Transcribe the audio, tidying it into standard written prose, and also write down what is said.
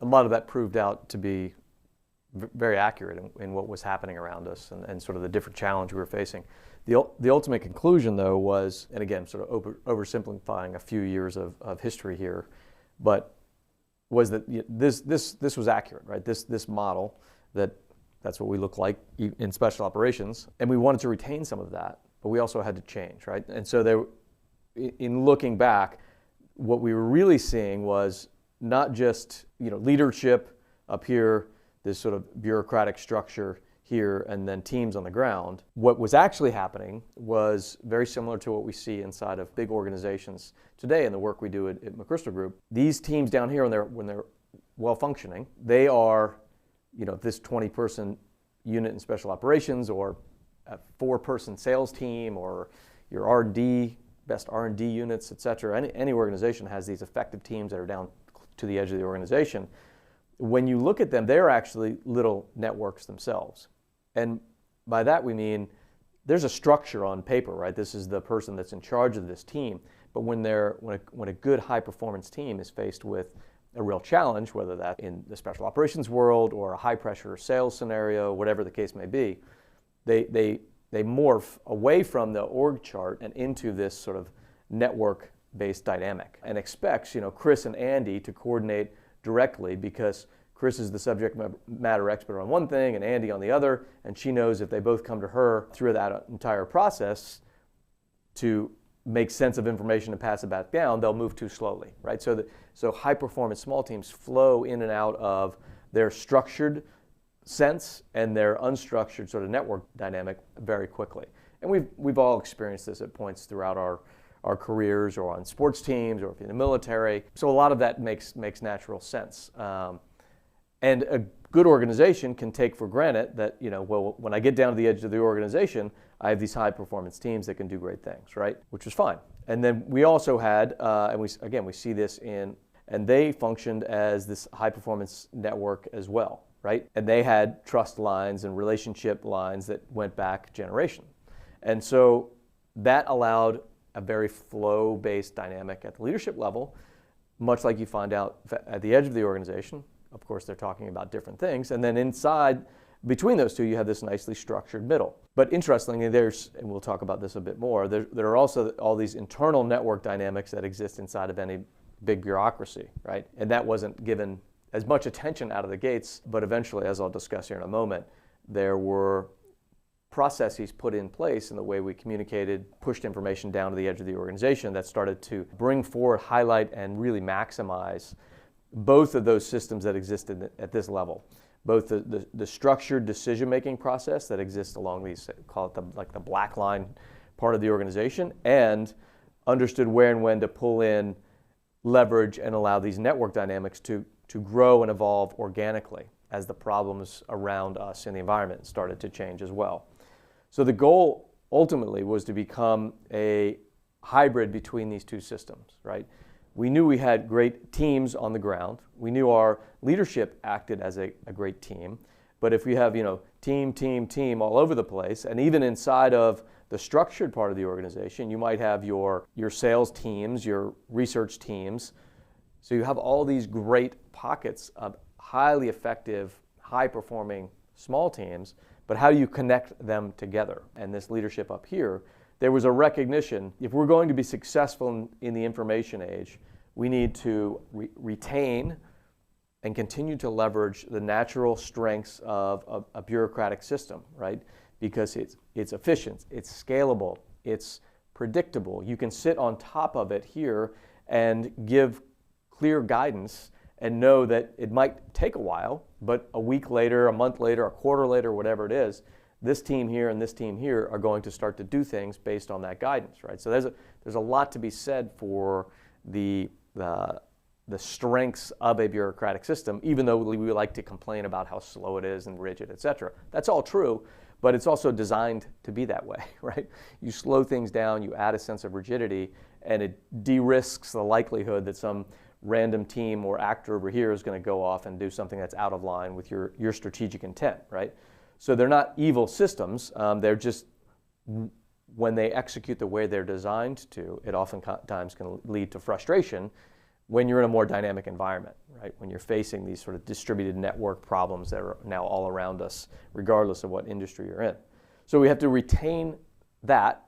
a lot of that proved out to be very accurate in what was happening around us and sort of the different challenge we were facing. The ultimate conclusion, though, was, and again, sort of oversimplifying a few years of history here, but was that this was accurate, right? This model, that's what we look like in special operations, and we wanted to retain some of that, but we also had to change, right? And so in looking back, what we were really seeing was not just leadership up here, this sort of bureaucratic structure here, and then teams on the ground. What was actually happening was very similar to what we see inside of big organizations today in the work we do at McChrystal Group. These teams down here, when they're well functioning, they are, this 20-person unit in special operations, or a 4-person sales team, or your R&D, best R&D units, et cetera. Any organization has these effective teams that are down to the edge of the organization. When you look at them, they're actually little networks themselves. And by that we mean there's a structure on paper, right? This is the person that's in charge of this team. But when a good high-performance team is faced with a real challenge, whether that's in the special operations world or a high-pressure sales scenario, whatever the case may be, they morph away from the org chart and into this sort of network-based dynamic, and expects Chris and Andy to coordinate directly, because Chris is the subject matter expert on one thing and Andy on the other, and she knows if they both come to her through that entire process to make sense of information and pass it back down, they'll move too slowly, right? So high-performance small teams flow in and out of their structured sense and their unstructured sort of network dynamic very quickly. And we've all experienced this at points throughout our careers, or on sports teams, or if you're in the military. So a lot of that makes natural sense. And a good organization can take for granted that, when I get down to the edge of the organization, I have these high-performance teams that can do great things, right? Which was fine. And then we also had, and we see this and they functioned as this high-performance network as well, right? And they had trust lines and relationship lines that went back generation. And so that allowed a very flow-based dynamic at the leadership level, much like you find out at the edge of the organization. Of course, they're talking about different things. And then inside, between those two, you have this nicely structured middle. But interestingly, and we'll talk about this a bit more, there are also all these internal network dynamics that exist inside of any big bureaucracy, right? And that wasn't given as much attention out of the gates, but eventually, as I'll discuss here in a moment, there were processes put in place in the way we communicated, pushed information down to the edge of the organization that started to bring forward, highlight, and really maximize both of those systems that existed at this level. Both the structured decision-making process that exists along these, call it the black line part of the organization, and understood where and when to pull in, leverage, and allow these network dynamics to grow and evolve organically as the problems around us in the environment started to change as well. So the goal ultimately was to become a hybrid between these two systems, right? We knew we had great teams on the ground. We knew our leadership acted as a great team. But if we have, team all over the place, and even inside of the structured part of the organization, you might have your sales teams, your research teams. So you have all these great pockets of highly effective, high-performing small teams, but how do you connect them together? And this leadership up here, there was a recognition, if we're going to be successful in the information age, we need to retain and continue to leverage the natural strengths of a bureaucratic system, right? Because it's efficient, it's scalable, it's predictable. You can sit on top of it here and give clear guidance and know that it might take a while, but a week later, a month later, a quarter later, whatever it is, this team here and this team here are going to start to do things based on that guidance, right? So there's a lot to be said for the strengths of a bureaucratic system, even though we like to complain about how slow it is and rigid, et cetera. That's all true, but it's also designed to be that way, right? You slow things down, you add a sense of rigidity, and it de-risks the likelihood that some random team or actor over here is going to go off and do something that's out of line with your strategic intent, right? So they're not evil systems. They're just, when they execute the way they're designed to, it oftentimes can lead to frustration when you're in a more dynamic environment, right? When you're facing these sort of distributed network problems that are now all around us, regardless of what industry you're in. So we have to retain that